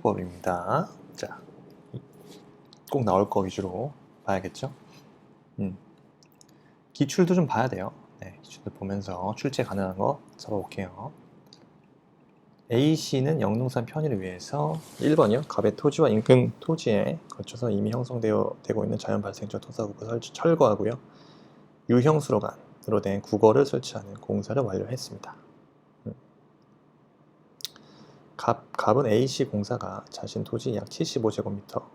법입니다. 자, 꼭 나올 거 위주로 봐야겠죠? 기출도 좀 봐야 돼요. 네, 기출도 보면서 출제 가능한 거 잡아볼게요. A씨는 영농산 편의를 위해서 1번이요. 갑의 토지와 인근 토지에 걸쳐서 이미 형성되고 있는 자연 발생적 토사구를 철거하고요. 유형수로간으로 된 국어를 설치하는 공사를 완료했습니다. 갑은 A씨 공사가 자신 토지 약 75제곱미터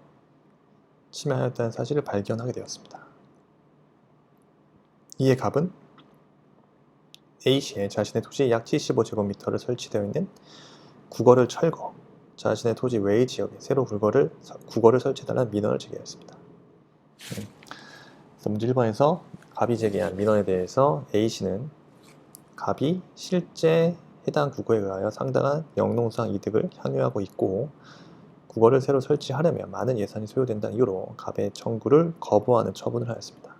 침해하였다는 사실을 발견하게 되었습니다. 이에 갑은 A씨에 자신의 토지 약 75제곱미터를 설치되어 있는 국어를 철거, 자신의 토지 외의 지역에 새로 국어를 설치해달라는 민원을 제기하였습니다. 문제 1번에서 갑이 제기한 민원에 대해서 A씨는 갑이 실제 해당 국어에 의하여 상당한 영농상 이득을 향유하고 있고 국어를 새로 설치하려면 많은 예산이 소요된다는 이유로 갑의 청구를 거부하는 처분을 하였습니다.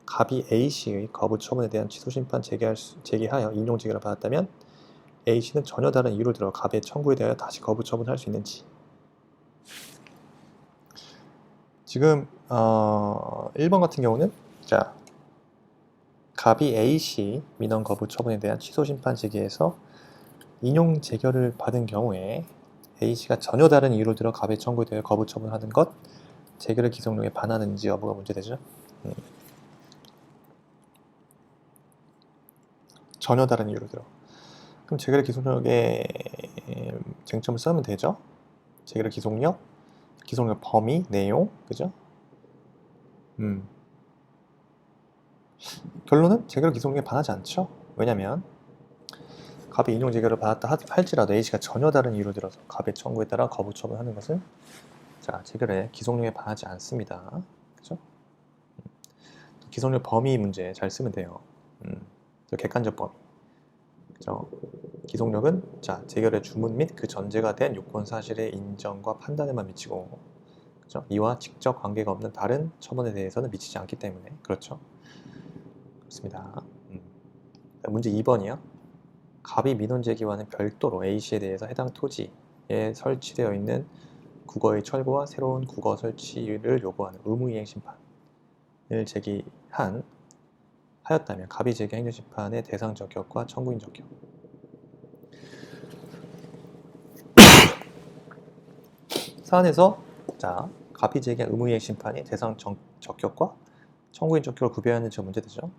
갑이 A씨의 거부 처분에 대한 취소심판 제기하여 인용제기를 받았다면 A씨는 전혀 다른 이유를 들어 갑의 청구에 대하여 다시 거부 처분할 수 있는지. 지금 1번 같은 경우는 자 갑이 A씨 민원 거부 처분에 대한 취소심판 제기에서 인용 재결을 받은 경우에 A씨가 전혀 다른 이유를 들어 갑의 청구에 대해 거부 처분하는 것, 재결의 기성용에 반하는지 여부가 문제되죠. 전혀 다른 이유를 들어. 그럼 재결의 기속력에 쟁점을 쓰면 되죠. 재결의 기속력 범위, 내용, 그죠? 결론은 재결의 기속력에 반하지 않죠. 왜냐면 갑이 인용 재결을 받았다 할지라도 A씨가 전혀 다른 이유를 들어서 갑의 청구에 따라 거부 처분하는 것은 자 재결의 기속력에 반하지 않습니다. 그죠? 기속력 범위 문제 잘 쓰면 돼요. 객관적 범위. 그죠? 기속력은 자 재결의 주문 및 그 전제가 된 요건 사실의 인정과 판단에만 미치고, 그죠? 이와 직접 관계가 없는 다른 처분에 대해서는 미치지 않기 때문에 그렇죠. 그렇습니다. 문제 2번이요. 갑이 민원 제기와는 별도로 A씨에 대해서 해당 토지에 설치되어 있는 국어의 철거와 새로운 국어 설치를 요구하는 의무이행 심판을 하였다면 갑이 제기한 행정심판의 대상 적격과 청구인 적격. 사안에서 자 갑이 제기한 의무이행 심판이 대상 적격과 청구인 적격을 구별하는 저 문제되죠.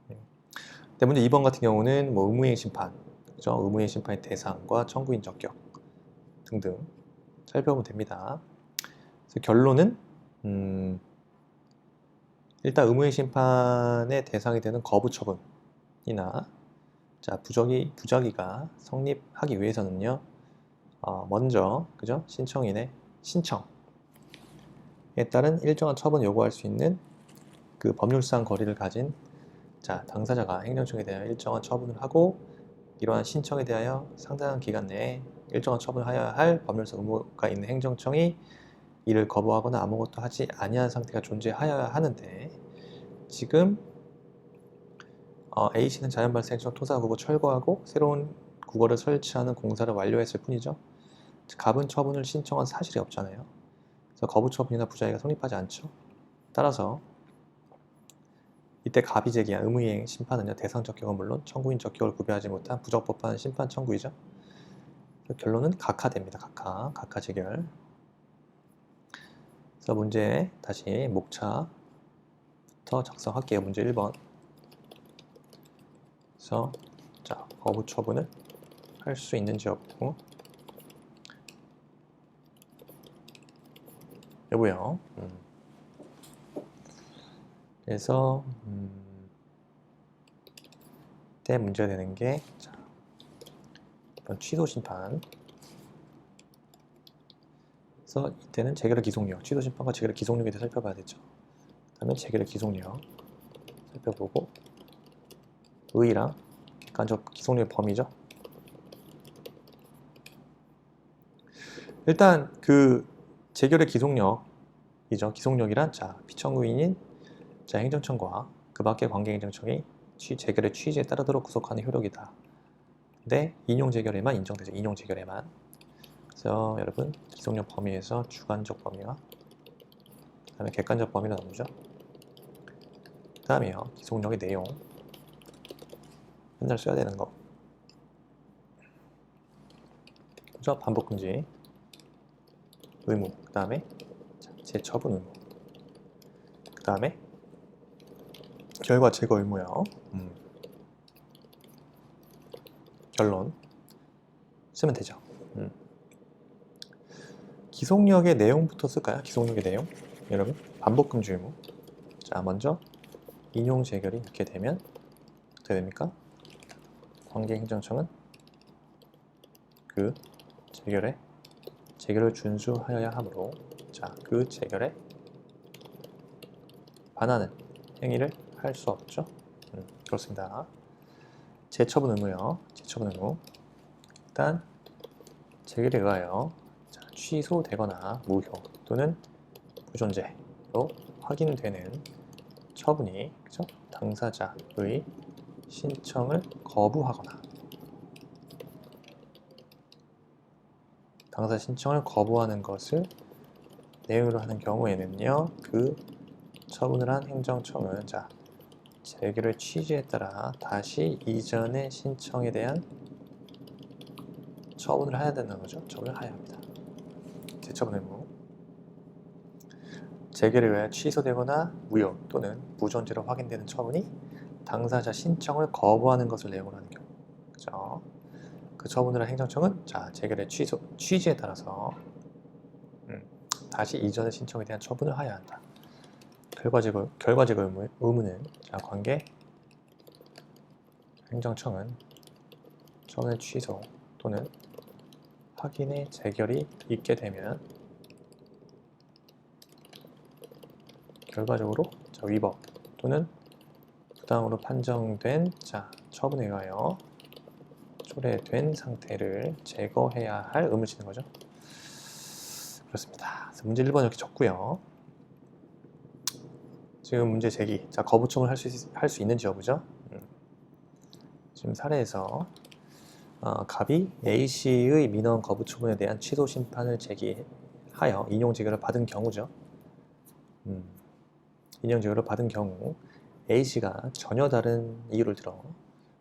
네, 문제 2번 같은 경우는 뭐 의무이행 심판, 그죠? 의무이행 심판의 대상과 청구인 적격 등등 살펴보면 됩니다. 그래서 결론은 일단 의무이행 심판의 대상이 되는 거부 처분이나 자 부작위가 성립하기 위해서는요. 먼저 그죠? 신청인의 신청에 따른 일정한 처분을 요구할 수 있는 그 법률상 거리를 가진 자 당사자가 행정청에 대하여 일정한 처분을 하고 이러한 신청에 대하여 상당한 기간 내에 일정한 처분을 하여야 할 법률상 의무가 있는 행정청이 이를 거부하거나 아무것도 하지 아니한 상태가 존재하여야 하는데 지금 A씨는 자연 발생적 토사 국어 철거하고 새로운 국어를 설치하는 공사를 완료했을 뿐이죠. 갑은 처분을 신청한 사실이 없잖아요. 그래서 거부 처분이나 부작위가 성립하지 않죠. 따라서 이때 갑이 제기한 의무이행 심판은요, 대상 적격은 물론 청구인 적격을 구별하지 못한 부적법한 심판 청구이죠. 결론은 각하됩니다. 각하 재결. 그래서 문제 다시 목차부터 작성할게요. 문제 1번. 그래서 자 거부 처분을 할 수 있는지 여부요. 그래서 이때 문제가 되는 게 자, 이번 취소 심판. 그래서 이때는 재결의 기속력, 취소 심판과 재결의 기속력에 대해 살펴봐야 되죠. 그다음에 재결의 기속력 살펴보고 의의랑 객관적 기속력의 범위죠. 일단 그 재결의 기속력이죠. 기속력이란 자 피청구인인 자 행정청과 그 밖의 관계 행정청이 재결의 취지에 따르도록 구속하는 효력이다. 근데 인용 재결에만 인정되죠. 인용 재결에만. 그래서 여러분 기속력 범위에서 주관적 범위와 그 다음에 객관적 범위로 나누죠. 그 다음에요 기속력의 내용 맨날 써야 되는 거 그죠? 반복금지 의무 그 다음에 재처분 의무 그 다음에 결과 제거 의무요. 결론 쓰면 되죠. 기속력의 내용부터 쓸까요? 기속력의 내용 여러분 반복금지 의무 자 먼저 인용 재결이 있게 되면 어떻게 됩니까? 관계행정청은 그 재결을 준수하여야 하므로 자 그 재결에 반하는 행위를 할 수 없죠. 그렇습니다. 재처분 의무요. 재처분 의무 일단 재결에 의하여 자, 취소되거나 무효 또는 부존재로 확인되는 처분이 그죠? 당사자의 신청을 거부하거나 당사 신청을 거부하는 것을 내용으로 하는 경우에는요 그 처분을 한 행정청은 자 재결의 취지에 따라 다시 이전의 신청에 대한 처분을 해야 되는 거죠. 처분을 해야 합니다. 재처분 의무 재결에 의해 취소되거나 무효 또는 무존재로 확인되는 처분이 당사자 신청을 거부하는 것을 내용으로 하는 경우 그죠? 그 처분을 한 행정청은 자 재결의 취지에 따라서 다시 이전의 신청에 대한 처분을 하여야 한다. 결과제거 의무는 자 관계 행정청은 처분의 취소 또는 확인의 재결이 있게 되면 결과적으로 자, 위법 또는 부당으로 판정된 자 처분에 의하여 초래된 상태를 제거해야 할 의무를 지는 거죠. 그렇습니다. 그래서 문제 1번 이렇게 적고요. 지금 문제 제기. 자, 거부청을 할 수 있는지 여부죠. 지금 사례에서 갑이 A씨의 민원 거부 처분에 대한 취소 심판을 제기하여 인용 재결을 받은 경우죠. 인용 재결을 받은 경우 A씨가 전혀 다른 이유를 들어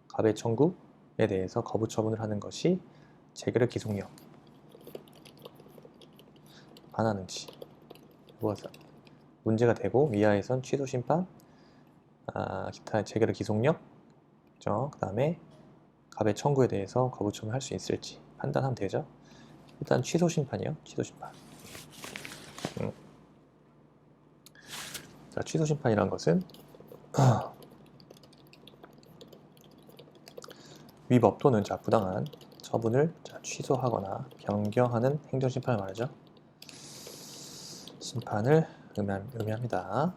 갑의 청구에 대해서 거부 처분을 하는 것이 재결의 기속력 반하는지 무엇을 문제가 되고 위하에선 취소 심판, 기타 재결의 기속력, 그 다음에 갑의 청구에 대해서 거부 처분을 할 수 있을지 판단하면 되죠. 일단 취소 심판이요. 취소 심판. 자, 취소 심판이란 것은 위법 또는 자 부당한 처분을 자, 취소하거나 변경하는 행정심판을 말하죠. 심판을 의미합니다.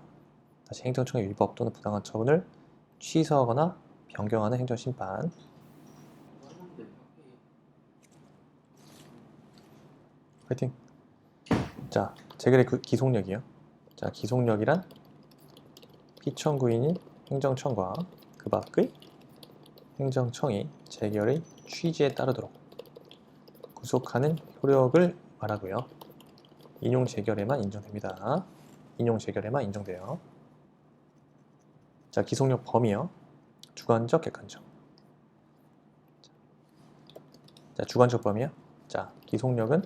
다시 행정청의 위법 또는 부당한 처분을 취소하거나 변경하는 행정심판. 화이팅! 자, 재결의 기속력이요. 자, 기속력이란 피청구인인 행정청과 그 밖의 행정청이 재결의 취지에 따르도록 구속하는 효력을 말하고요. 인용 재결에만 인정됩니다. 인용 재결에만 인정돼요. 자, 기속력 범위요. 주관적, 객관적. 자, 주관적 범위요. 자, 기속력은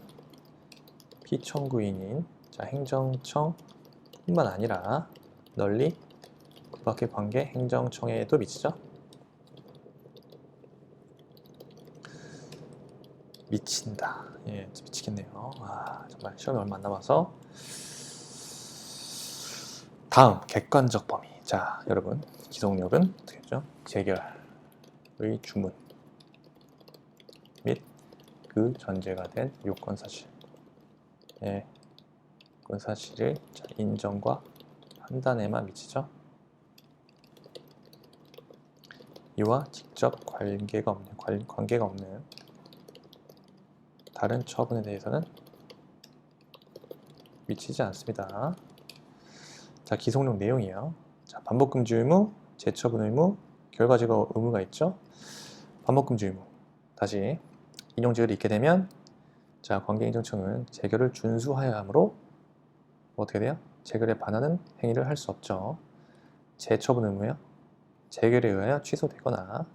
피청구인인 자, 행정청뿐만 아니라 널리 그 밖의 관계 행정청에도 미치죠. 미친다. 예, 미치겠네요. 정말 시험이 얼마 안 남아서. 다음 객관적 범위. 자, 여러분 기속력은 어떻게 했죠? 재결의 주문 및 그 전제가 된 요건 사실. 예, 요건 사실을 인정과 판단에만 미치죠. 이와 직접 관계가 없는 다른 처분에 대해서는 미치지 않습니다. 자, 기속력 내용이요. 자, 반복금지 의무, 재처분 의무, 결과제거 의무가 있죠. 반복금지 의무. 다시 인용 재결이 있게 되면 자, 관계행정청은 재결을 준수하여야 하므로 어떻게 돼요? 재결에 반하는 행위를 할 수 없죠. 재처분 의무요. 재결에 의하여 취소되거나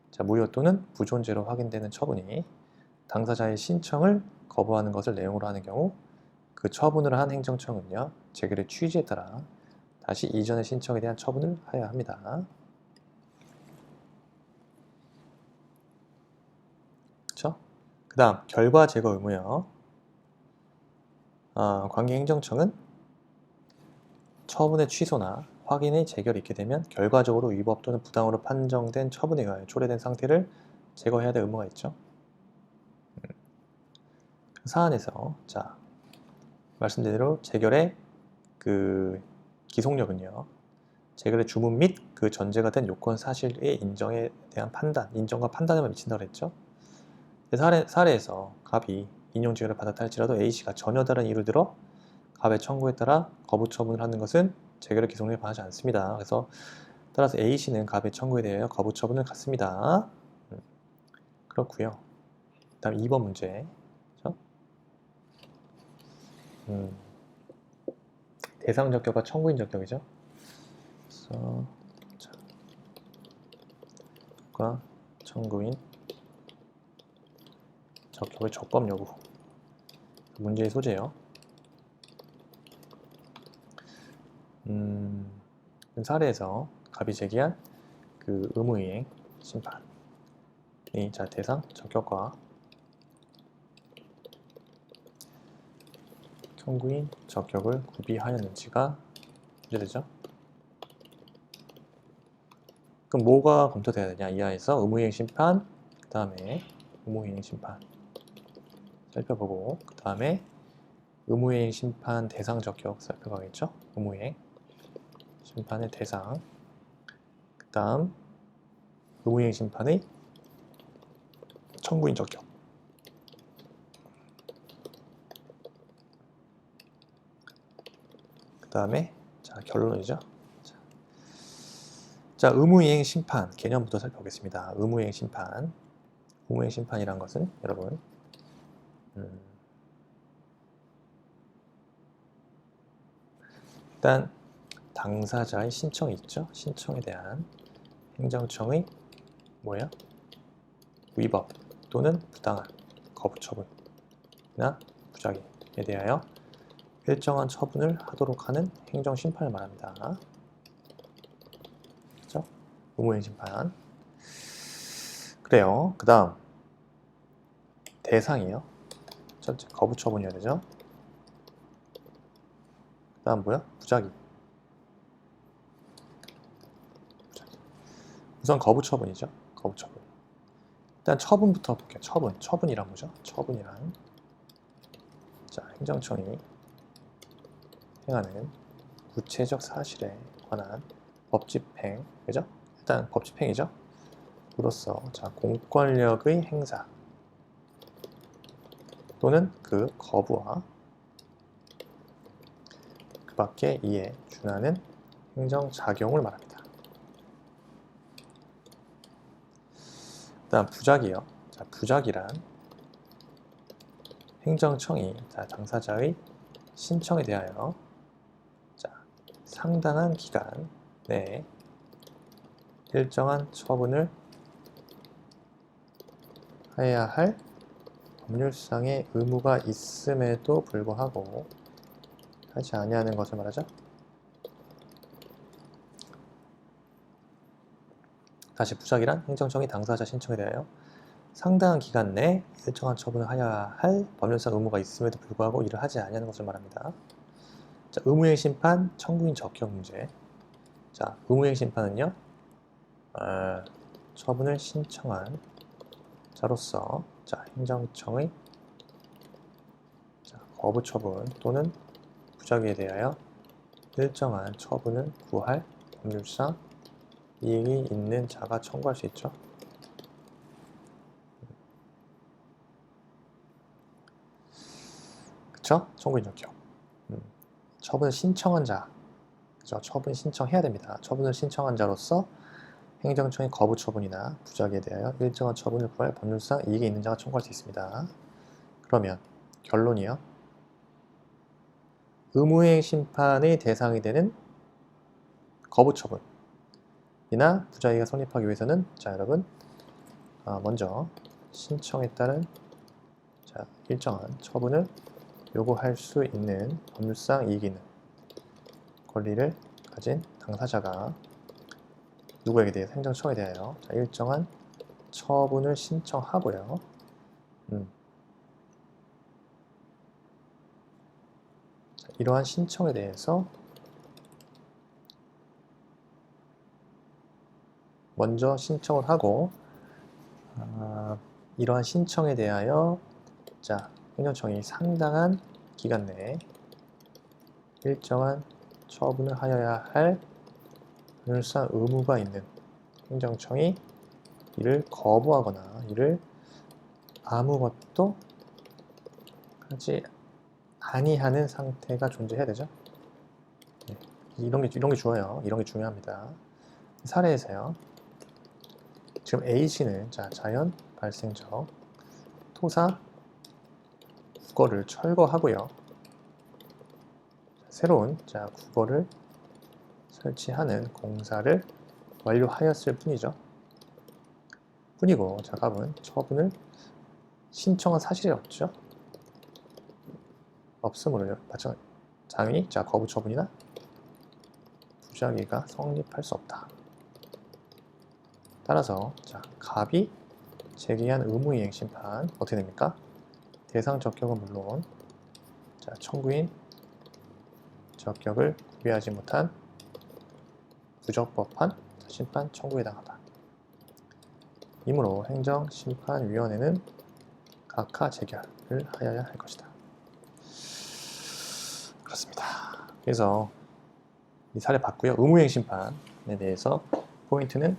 자, 무효 또는 부존재로 확인되는 처분이 당사자의 신청을 거부하는 것을 내용으로 하는 경우 그 처분을 한 행정청은요, 재결의 취지에 따라 다시 이전의 신청에 대한 처분을 하여야 합니다. 그렇죠? 그 다음 결과 제거 의무요. 관계행정청은 처분의 취소나 확인의 재결이 있게 되면 결과적으로 위법 또는 부당으로 판정된 처분에 의하여 초래된 상태를 제거해야 될 의무가 있죠. 그 사안에서 자, 말씀드린 대로 재결의 그 기속력은요, 재결의 주문 및 그 전제가 된 요건 사실의 인정에 대한 판단, 인정과 판단에만 미친다고 했죠. 사례에서 갑이 인용 재결을 받았다 할지라도 A씨가 전혀 다른 이유를 들어 갑의 청구에 따라 거부 처분을 하는 것은 재결의 기속력에 반하지 않습니다. 그래서 따라서 A씨는 갑의 청구에 대하여 거부 처분을 갖습니다. 그렇고요. 다음 2번 문제. 그렇죠? 대상 적격과 청구인 적격이죠. 그래서 과 청구인 적격의 적법 여부. 문제의 소재요. 사례에서 갑이 제기한 그 의무이행 심판이 자 대상 적격과 청구인 적격을 구비하였는지가 문제되죠. 그럼 뭐가 검토돼야 되냐? 이하에서 의무이행 심판, 그 다음에 의무이행 심판 살펴보고, 그 다음에 의무이행 심판 대상 적격 살펴봐야겠죠? 의무이행 심판의 대상, 그 다음 의무이행 심판의 청구인 적격. 그 다음에 자 결론이죠. 자, 의무이행 심판 개념부터 살펴보겠습니다. 의무이행 심판. 의무이행 심판이란 것은 여러분 일단 당사자의 신청이 있죠. 신청에 대한 행정청의 뭐예요? 위법 또는 부당한 거부 처분이나 부작위에 대하여 일정한 처분을 하도록 하는 행정심판을 말합니다. 그렇죠? 의무이행 심판. 그래요. 그 다음 대상이요. 첫째 거부 처분이어야 되죠. 그 다음 뭐야? 부작위. 우선 거부 처분이죠. 거부 처분. 일단 처분부터 볼게요. 처분이란 뭐죠? 처분이란 자 행정청이 행하는 구체적 사실에 관한 법집행, 그죠? 일단 법집행이죠. 으로서 자 공권력의 행사 또는 그 거부와 그 밖에 이에 준하는 행정작용을 말합니다. 다음 부작이요. 자, 부작이란 행정청이 자, 당사자의 신청에 대하여 자, 상당한 기간 내에 일정한 처분을 해야 할 법률상의 의무가 있음에도 불구하고 하지 아니하는 것을 말하죠. 다시 부작이란 행정청이 당사자 신청에 대하여 상당한 기간 내에 일정한 처분을 하여야 할 법률상 의무가 있음에도 불구하고 이를 하지 아니하는 것을 말합니다. 자, 의무이행 심판, 청구인 적격 문제. 자, 의무이행 심판은요, 처분을 신청한 자로서 자, 행정청의 자, 거부 처분 또는 부작위에 대하여 일정한 처분을 구할 법률상 이익이 있는 자가 청구할 수 있죠. 그쵸? 청구인 적격. 처분을 신청한 자. 그죠? 처분 신청해야 됩니다. 처분을 신청한 자로서 행정청의 거부 처분이나 부작위에 대하여 일정한 처분을 구할 법률상 이익이 있는 자가 청구할 수 있습니다. 그러면 결론이요. 의무이행 심판의 대상이 되는 거부처분이나 부작위가 성립하기 위해서는 자 여러분 먼저 신청에 따른 일정한 처분을 요구할 수 있는 법률상 이익이 있는 권리를 가진 당사자가 누구에게 대해서 행정처분에 대하여 일정한 처분을 신청하고요. 이러한 신청에 대해서 먼저 신청을 하고 이러한 신청에 대하여 행정청이 상당한 기간 내에 일정한 처분을 하여야 할 법률상 의무가 있는 행정청이 이를 거부하거나 이를 아무것도 하지 아니하는 상태가 존재해야 되죠. 이런 게 중요해요. 이런 게 중요합니다. 사례에서요. 지금 A씨는 자연 발생적 토사 국거를 철거하고요. 새로운 국거를 설치하는 공사를 완료하였을 뿐이죠. 뿐이고 갑은 처분을 신청한 사실이 없죠. 없으므로 당연히 거부 처분이나 부작위가 성립할 수 없다. 따라서 갑이 제기한 의무이행 심판 어떻게 됩니까? 대상 적격은 물론 청구인 적격을 구비하지 못한 부적법한 심판 청구에 해당하다. 이므로 행정심판위원회는 각하 재결을 하여야 할 것이다. 그렇습니다. 그래서 이 사례 봤고요. 의무이행 심판에 대해서 포인트는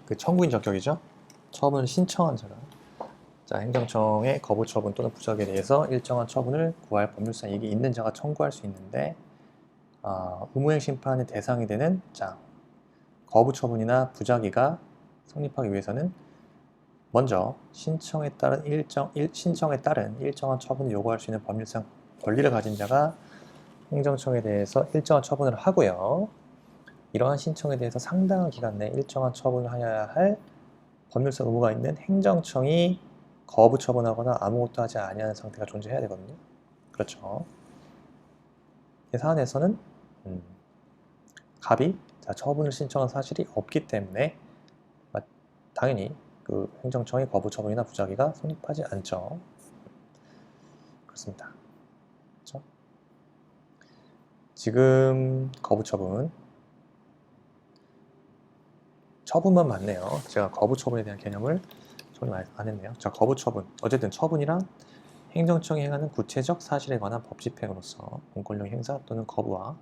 그 청구인 적격이죠. 처분을 신청한 자가 행정청의 거부 처분 또는 부적에 대해서 일정한 처분을 구할 법률상 이익이 있는 자가 청구할 수 있는데 의무이행 심판의 대상이 되는 거부 처분이나 부작위가 성립하기 위해서는 먼저 신청에 따른 일정한 처분을 요구할 수 있는 법률상 권리를 가진 자가 행정청에 대해서 일정한 처분을 하고요. 이러한 신청에 대해서 상당한 기간 내에 일정한 처분을 하여야 할 법률상 의무가 있는 행정청이 거부 처분하거나 아무것도 하지 아니하는 상태가 존재해야 되거든요. 그렇죠. 이 사안에서는 갑이 처분을 신청한 사실이 없기 때문에 당연히 그 행정청의 거부 처분이나 부작위가 성립하지 않죠. 그렇습니다. 그렇죠? 지금 거부 처분만 맞네요. 제가 거부 처분에 대한 개념을 정리 안 했네요. 거부 처분. 어쨌든 처분이랑 행정청이 행하는 구체적 사실에 관한 법 집행으로서 공권력 행사 또는 거부와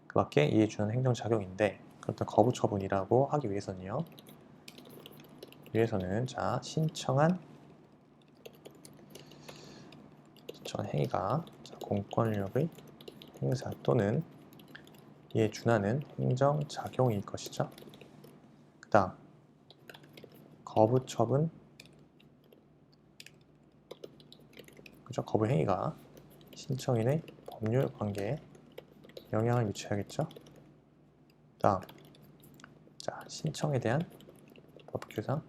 그 밖에 이에 준하는 행정작용인데 그렇다면 거부 처분이라고 하기 위해서는요. 신청한 행위가 공권력의 행사 또는 이에 준하는 행정작용일 것이죠. 그 다음 거부 처분 거부 행위가 신청인의 법률 관계에 영향을 미쳐야겠죠. 그 다음 신청에 대한 법규상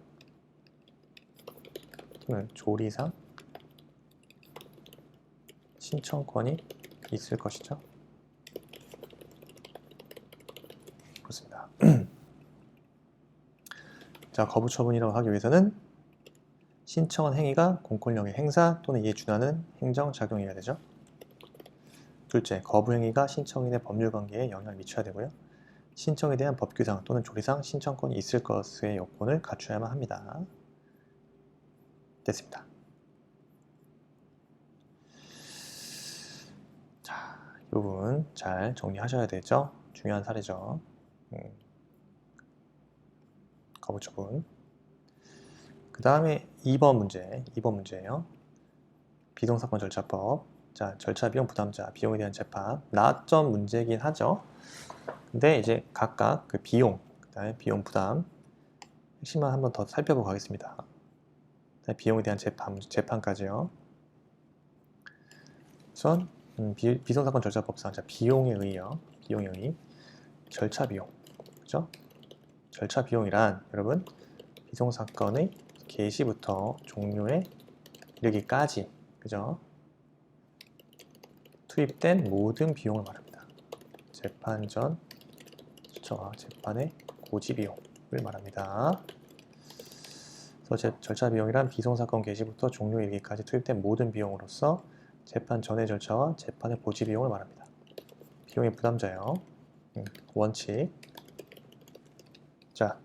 또는 조리상 신청권이 있을 것이죠. 그렇습니다. 거부 처분이라고 하기 위해서는 신청한 행위가 공권력의 행사 또는 이에 준하는 행정작용이어야 되죠. 둘째, 거부 행위가 신청인의 법률관계에 영향을 미쳐야 되고요. 신청에 대한 법규상 또는 조리상 신청권이 있을 것의 요건을 갖춰야만 합니다. 됐습니다. 이 부분 잘 정리하셔야 되죠. 중요한 사례죠. 거부 처분. 그 다음에 2번 문제예요. 비동사건 절차법. 절차 비용 부담자, 비용에 대한 재판. 나점 문제이긴 하죠. 근데 이제 각각 그 비용, 그다음에 비용 부담 핵심만 한번 더 살펴보고 가겠습니다. 비용에 대한 재판까지요. 우선 비송사건 절차법상 자, 비용에 의해요. 비용에 의해 절차 비용, 그죠? 절차 비용이란 여러분 비송사건의 개시부터 종료에 이르기까지, 그죠? 투입된 모든 비용을 말합니다. 재판 전 수처와 재판의 고지 비용을 말합니다. 그래서 절차 비용이란 비송사건 개시부터 종료에 이르기까지 투입된 모든 비용으로서 재판 전의 절차와 재판의 고지 비용을 말합니다. 비용의 부담자요. 원칙. 자,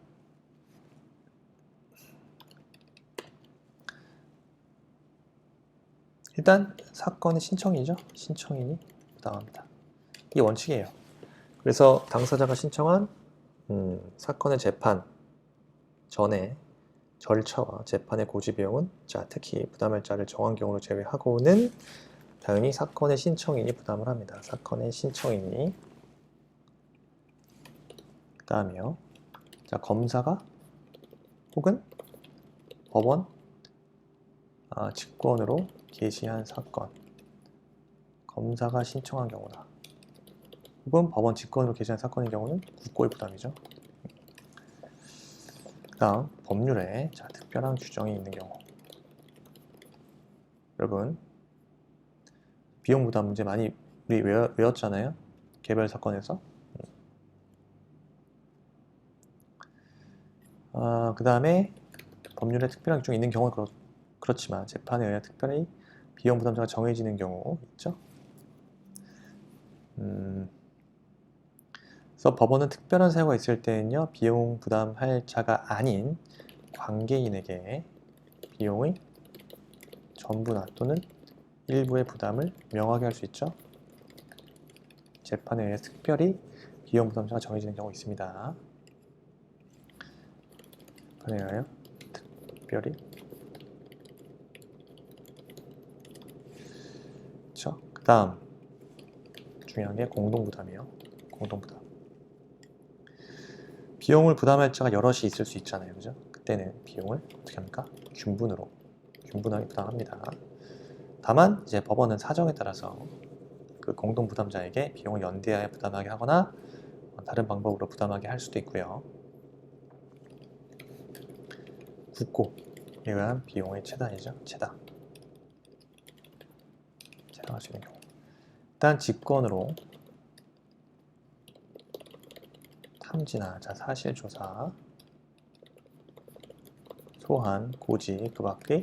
일단 사건의 신청이죠. 신청인이 부담합니다. 이게 원칙이에요. 그래서 당사자가 신청한 사건의 재판 전에 절차와 재판의 고지 비용은 자, 특히 부담할 자를 정한 경우를 제외하고는 당연히 사건의 신청인이 부담을 합니다. 사건의 신청인이. 그 다음에요. 자, 검사가 혹은 법원 직권으로 게시한 사건. 검사가 신청한 경우다. 혹은 법원 직권으로 게시한 사건의 경우는 국고의 부담이죠. 그 다음 법률에 자, 특별한 규정이 있는 경우. 여러분 비용 부담 문제 많이 우리 외웠잖아요. 개별 사건에서. 그 다음에 법률에 특별한 규정이 있는 경우는 그렇지만 재판에 의해 특별히 비용 부담자가 정해지는 경우 있죠. 그래서 법원은 특별한 사유가 있을 때는요, 비용 부담할 자가 아닌 관계인에게 비용의 전부나 또는 일부의 부담을 명하게 할 수 있죠. 재판에 의해 특별히 비용 부담자가 정해지는 경우가 있습니다. 재판에 의하여 특별히. 그렇죠. 그 다음 중요한 게 공동부담이에요. 공동부담. 비용을 부담할 자가 여럿이 있을 수 있잖아요. 그죠? 그때는 비용을 어떻게 합니까? 균분하게 부담합니다. 다만 이제 법원은 사정에 따라서 그 공동부담자에게 비용을 연대하여 부담하게 하거나 다른 방법으로 부담하게 할 수도 있고요. 국고에 의한 비용의 체단이죠. 체당할 수 있는 경우. 일단 직권으로 탐지나 사실조사, 소환, 고지, 그 밖의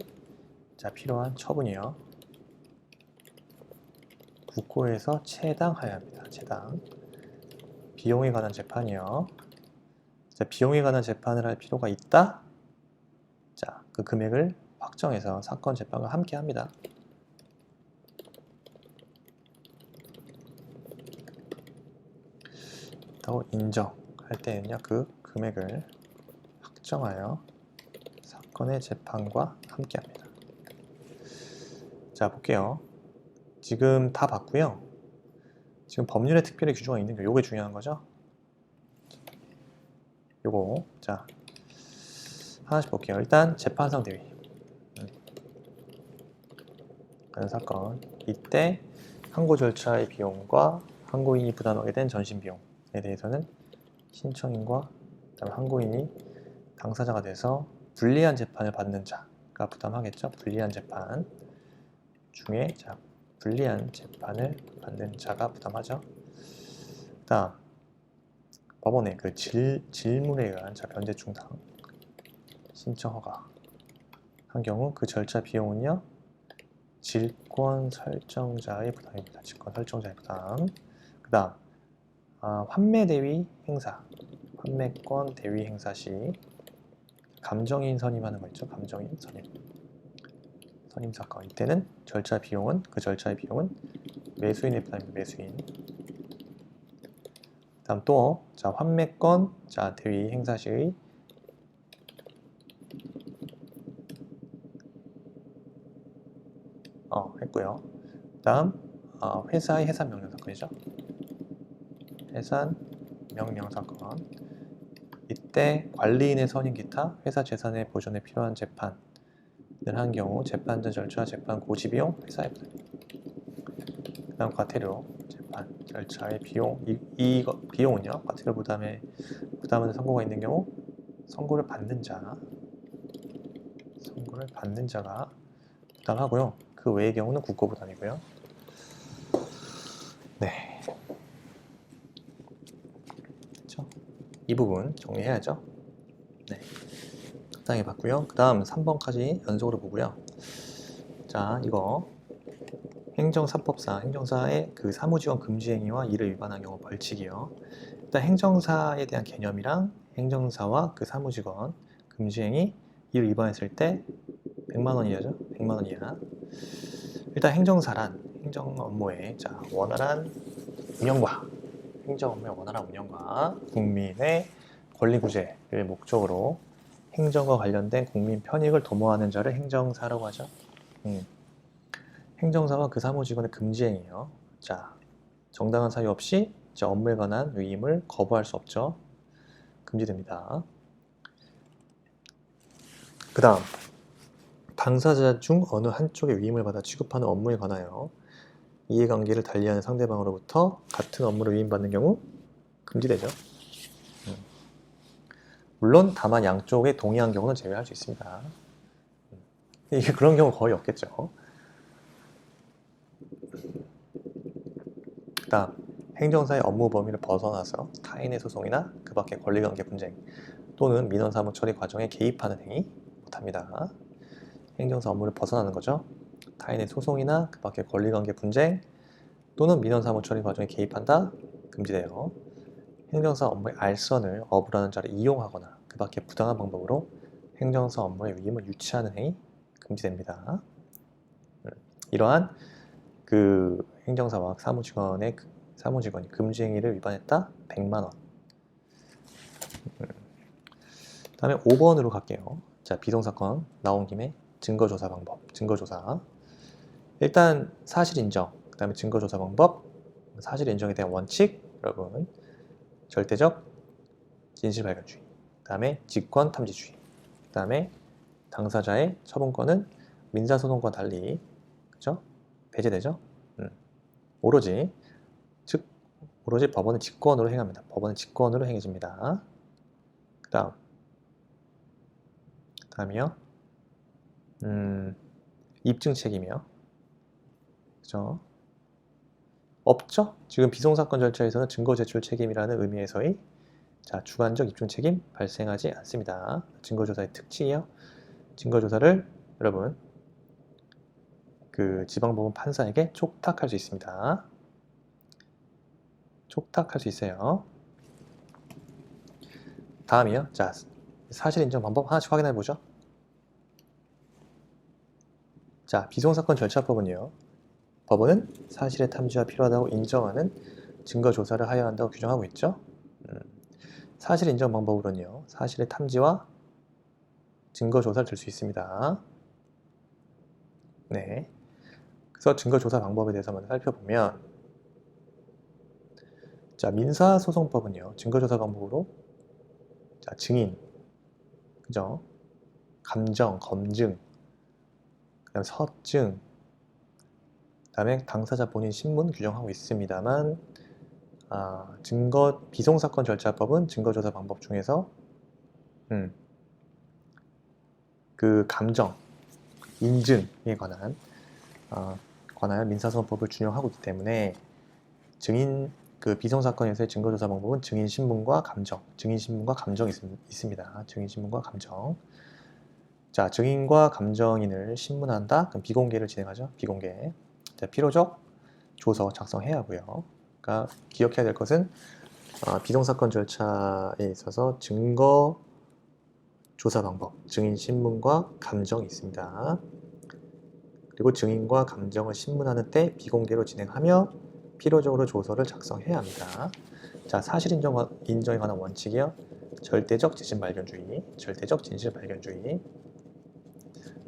필요한 처분이요. 국고에서 체당하여야 합니다. 체당. 비용에 관한 재판이요. 비용에 관한 재판을 할 필요가 있다. 자, 그 금액을 확정해서 사건 재판과 함께 합니다. 또 인정할 때는요, 그 금액을 확정하여 사건의 재판과 함께 합니다. 자, 볼게요. 지금 다 봤고요. 지금 법률에 특별히 규정이 있는 게 요게 중요한 거죠. 요거 자 하나씩 볼게요. 일단 재판상 대위. 그런 사건. 이때 항고 절차의 비용과 항고인이 부담하게 된 전신 비용에 대해서는 신청인과 그다음에 항고인이 당사자가 돼서 불리한 재판을 받는 자가 부담하겠죠. 불리한 재판 중에 자, 불리한 재판을 받는 자가 부담하죠. 다음 법원의 그 질문에 의한 변제 충당 신청 허가 한 경우 그 절차 비용은요 질권 설정자의 부담입니다. 질권 설정자의 부담. 그 다음 환매 대위 행사 환매권 대위 행사 시 감정인 선임하는 거 있죠. 감정인 선임 사건. 이때는 절차 비용은 그 절차의 비용은 매수인의 부담입니다. 매수인. 다음 또 환매권 대위 행사 시의 했고요. 다음 회사의 해산 명령 사건이죠. 해산 명령 사건. 이때 관리인의 선임 기타 회사 재산의 보존에 필요한 재판을 한 경우 재판 전 절차, 재판 고지 비용 회사의 부담. 그다음 과태료 재판 절차의 비용 비용은요 과태료 부담은 선고가 있는 경우 선고를 받는 자가 부담하고요. 그 외의 경우는 국고 부담이고요. 네, 그렇죠? 이 부분 정리해야죠. 네, 적당히 봤고요. 그 다음 3번까지 연속으로 보고요. 자, 이거 행정사법상 행정사의 그 사무직원 금지 행위와 이를 위반한 경우 벌칙이요. 일단 행정사에 대한 개념이랑 행정사와 그 사무직원 금지 행위 이를 위반했을 때 100만 원 이하죠. 100만 원 이하. 일단 행정사란 행정 업무의 원활한 운영과 행정 업무의 원활한 운영과 국민의 권리 구제를 목적으로 행정과 관련된 국민 편익을 도모하는 자를 행정사라고 하죠. 행정사와 그 사무직원의 금지행위요. 자, 정당한 사유 없이 업무에 관한 위임을 거부할 수 없죠. 금지됩니다. 그 다음, 당사자 중 어느 한쪽의 위임을 받아 취급하는 업무에 관하여 이해관계를 달리하는 상대방으로부터 같은 업무를 위임받는 경우 금지되죠. 물론 다만 양쪽에 동의한 경우는 제외할 수 있습니다. 이게 그런 경우 거의 없겠죠. 그 다음, 행정사의 업무 범위를 벗어나서 타인의 소송이나 그 밖의 권리관계 분쟁 또는 민원사무 처리 과정에 개입하는 행위 못합니다. 행정사 업무를 벗어나는 거죠. 타인의 소송이나 그 밖의 권리관계 분쟁 또는 민원사무 처리 과정에 개입한다? 금지돼요. 행정사 업무의 알선을 어부라는 자를 이용하거나 그 밖의 부당한 방법으로 행정사 업무의 위임을 유치하는 행위 금지됩니다. 이러한 그 행정사와 사무직원이 금지 행위를 위반했다? 100만 원. 다음에 5번으로 갈게요. 자, 비동사건 나온 김에 증거조사 방법, 증거조사. 일단 사실 인정, 그 다음에 증거조사 방법, 사실 인정에 대한 원칙, 여러분 절대적 진실발견주의, 그 다음에 직권탐지주의, 그 다음에 당사자의 처분권은 민사소송과 달리 그죠? 배제되죠? 오로지 법원의 직권으로 행합니다. 법원의 직권으로 행해집니다. 그 다음이요. 입증 책임이요. 그죠? 없죠? 지금 비송사건 절차에서는 증거 제출 책임이라는 의미에서의 주관적 입증 책임 발생하지 않습니다. 증거조사의 특징이요. 증거조사를 여러분 그 지방법원 판사에게 촉탁할 수 있습니다. 촉탁할 수 있어요. 다음이요. 자, 사실 인정 방법 하나씩 확인해 보죠. 자, 비송사건 절차법은요. 법원은 사실의 탐지가 필요하다고 인정하는 증거조사를 하여야 한다고 규정하고 있죠. 사실 인정 방법으로는요. 사실의 탐지와 증거조사를 들 수 있습니다. 네. 그래서 증거조사 방법에 대해서 먼저 살펴보면 자, 민사소송법은요. 증거조사 방법으로 자, 증인, 그죠? 감정, 검증, 그다음에 서증, 그다음에 당사자 본인 신문 규정하고 있습니다만 비송사건 절차법은 증거조사 방법 중에서 그 감정, 인증에 관하여 민사소송법을 준용하고 있기 때문에 그 비송사건에서의 증거조사 방법은 증인신문과 감정이 있습니다. 증인신문과 감정. 자, 증인과 감정인을 신문한다? 그럼 비공개를 진행하죠. 비공개. 자, 필요적 조서 작성해야 하고요. 그러니까 기억해야 될 것은 비송사건 절차에 있어서 증거 조사 방법, 증인 신문과 감정이 있습니다. 그리고 증인과 감정을 신문하는 때 비공개로 진행하며 필요적으로 조서를 작성해야 합니다. 자, 사실 인정에 관한 원칙이요. 절대적 진실발견주의,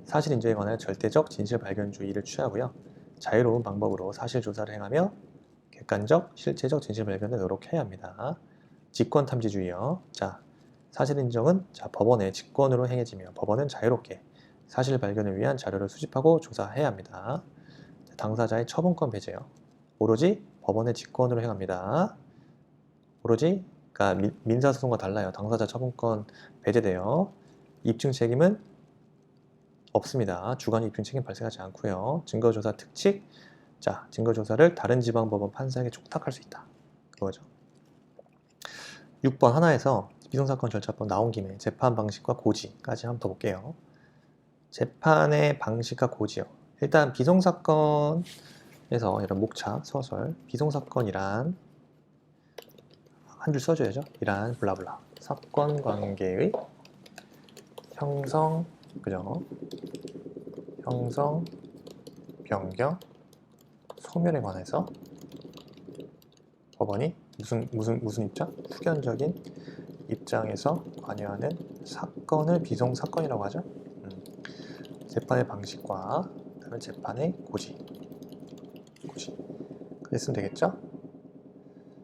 사실 인정에 관한 절대적 진실발견주의를 취하고요. 자유로운 방법으로 사실 조사를 행하며 객관적, 실체적 진실발견을 노력해야 합니다. 직권탐지주의요. 자, 사실 인정은 법원의 직권으로 행해지며 법원은 자유롭게 사실 발견을 위한 자료를 수집하고 조사해야 합니다. 당사자의 처분권 배제요. 오로지 법원의 직권으로 행합니다. 오로지 그러니까 민사소송과 달라요. 당사자 처분권 배제돼요. 입증 책임은 없습니다. 주관이 입증 책임 발생하지 않고요. 증거조사 특칙, 자 증거조사를 다른 지방법원 판사에게 촉탁할 수 있다. 그거죠. 6번 하나에서 비송사건 절차법 나온 김에 재판 방식과 고지까지 한번 더 볼게요. 재판의 방식과 고지요. 일단 비송사건에서 이런 목차, 서술, 비송사건이란 한 줄 써줘야죠. 이란 블라블라 사건 관계의 형성, 그죠? 형성, 변경, 소멸에 관해서 법원이 무슨 입장? 후견적인 입장에서 관여하는 사건을 비송사건이라고 하죠. 재판의 방식과 그다음에 재판의 고지. 그랬으면 되겠죠?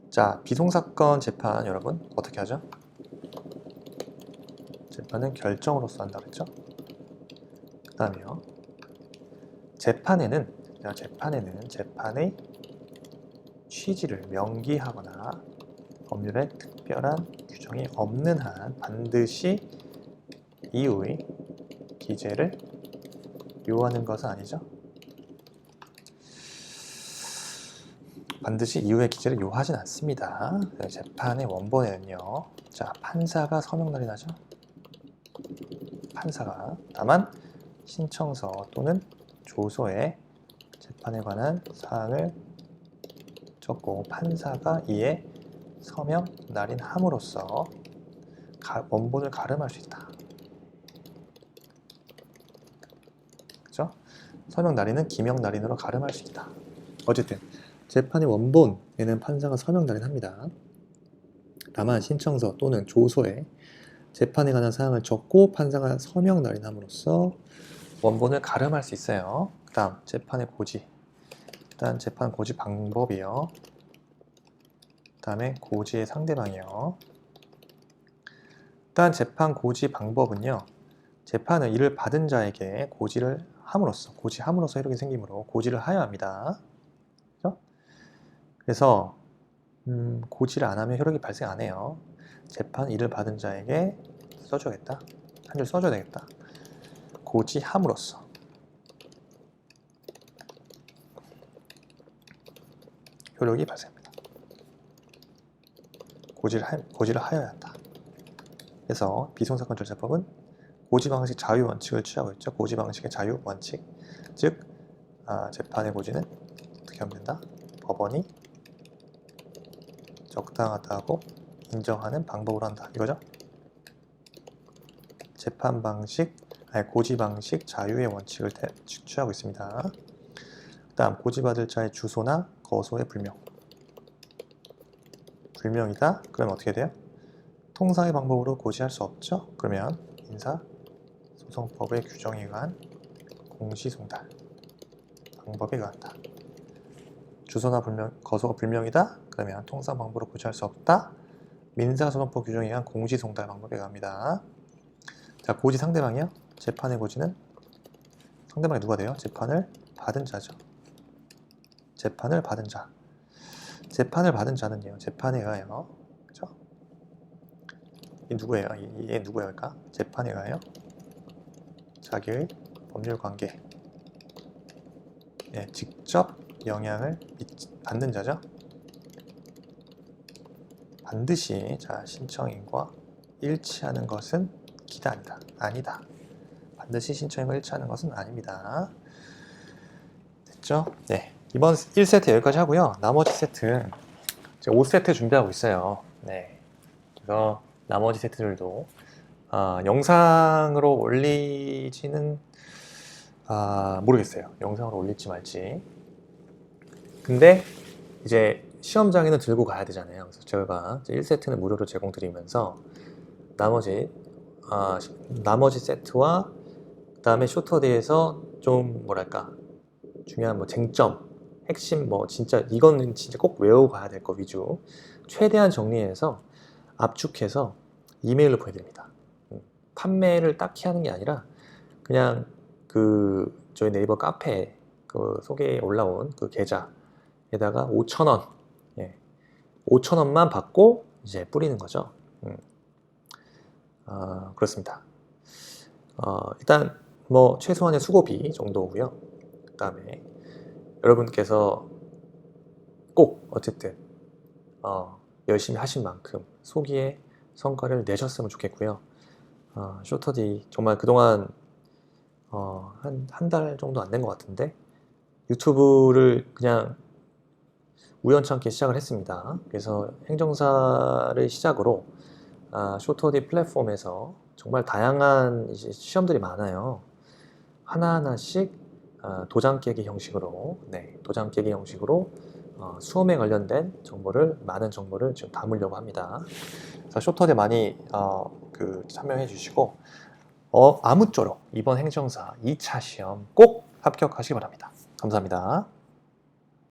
자, 비송사건 재판 여러분 어떻게 하죠? 재판은 결정으로서 한다 그랬죠? 그 다음에요. 재판에는 재판의 취지를 명기하거나 법률에 특별한 규정이 없는 한 반드시 이유의 기재를 요하는 것은 아니죠. 반드시 이유의 기재를 요하진 않습니다. 재판의 원본에는요. 자, 판사가 서명 날인하죠. 판사가 다만 신청서 또는 조서에 재판에 관한 사항을 적고 판사가 이에 서명 날인함으로써 원본을 가름할 수 있다. 그죠? 서명 날인은 기명 날인으로 가름할 수 있다. 어쨌든 재판의 원본에는 판사가 서명 날인합니다. 다만 신청서 또는 조서에 재판에 관한 사항을 적고 판사가 서명 날인함으로써 원본을 가름할 수 있어요. 그 다음 재판의 고지. 일단 재판 고지 방법이요. 그 다음에 고지의 상대방이요. 일단 재판 고지 방법은요. 재판은 이를 받은 자에게 고지를 고지함으로써 이렇게 생기므로 고지를 하여야 합니다. 그렇죠? 그래서 고지를 안 하면 효력이 발생 안 해요. 재판 이를 받은 자에게 써줘야겠다. 한 줄 써줘야 되겠다. 고지함으로써 효력이 발생합니다. 고지를 하여야 한다. 그래서 비송사건 절차법은 고지 방식 자유 원칙을 취하고 있죠. 고지 방식의 자유 원칙, 즉 재판의 고지는 어떻게 하면 된다? 법원이 적당하다고 인정하는 방법으로 한다. 이거죠? 재판 방식, 고지 방식 자유의 원칙을 취하고 있습니다. 그 다음 고지받을 자의 주소나 거소의 불명이다. 그러면 어떻게 돼요? 통상의 방법으로 고지할 수 없죠? 그러면 인사소송법의 규정에 의한 공시송달 방법에 의한다. 주소나 거소가 불명이다? 그러면 통상 방법으로 고지할 수 없다. 민사소송법 규정에 의한 공시송달 방법에 의합니다. 자, 고지 상대방이요. 재판의 고지는 상대방이 누가 돼요? 재판을 받은 자죠. 재판을 받은 자. 재판을 받은 자는요. 재판에 의하여, 그죠? 이 누구예요? 얘 누구일까? 재판에 의하여 자기의 법률 관계에 직접 영향을 받는 자죠. 반드시 신청인과 일치하는 것은 기다 아니다. 반드시 신청인과 일치하는 것은 아닙니다. 됐죠? 네. 이번 1세트 여기까지 하고요. 나머지 세트 제가 5세트 준비하고 있어요. 네. 그래서 나머지 세트들도 영상으로 올리지는 모르겠어요. 영상으로 올릴지 말지. 근데 이제 시험장에는 들고 가야 되잖아요. 그래서 저희가 1세트는 무료로 제공드리면서 나머지 세트와 그 다음에 쇼터데이에서 좀 뭐랄까 중요한 쟁점, 핵심 진짜 이거는 진짜 꼭 외우고 가야 될 거 위주 최대한 정리해서 압축해서 이메일로 보내드립니다. 판매를 딱히 하는 게 아니라 그냥 저희 네이버 카페에 소개에 올라온 계좌 에다가 5,000원, 예, 5,000원만 받고 이제 뿌리는 거죠. 그렇습니다. 일단 뭐 최소한의 수고비 정도고요. 그 다음에 여러분께서 꼭 어쨌든 열심히 하신 만큼 소기의 성과를 내셨으면 좋겠고요. 쇼터디 정말 그동안 한 달 정도 안 된 것 같은데 유튜브를 그냥 우연찮게 시작을 했습니다. 그래서 행정사를 시작으로 쇼터디 플랫폼에서 정말 다양한 이제 시험들이 많아요. 하나하나씩 도장 깨기 형식으로, 도장 깨기 형식으로 수험에 관련된 정보를, 많은 정보를 지금 담으려고 합니다. 그래서 쇼터디 많이 참여해 주시고 아무쪼록 이번 행정사 2차 시험 꼭 합격하시기 바랍니다. 감사합니다.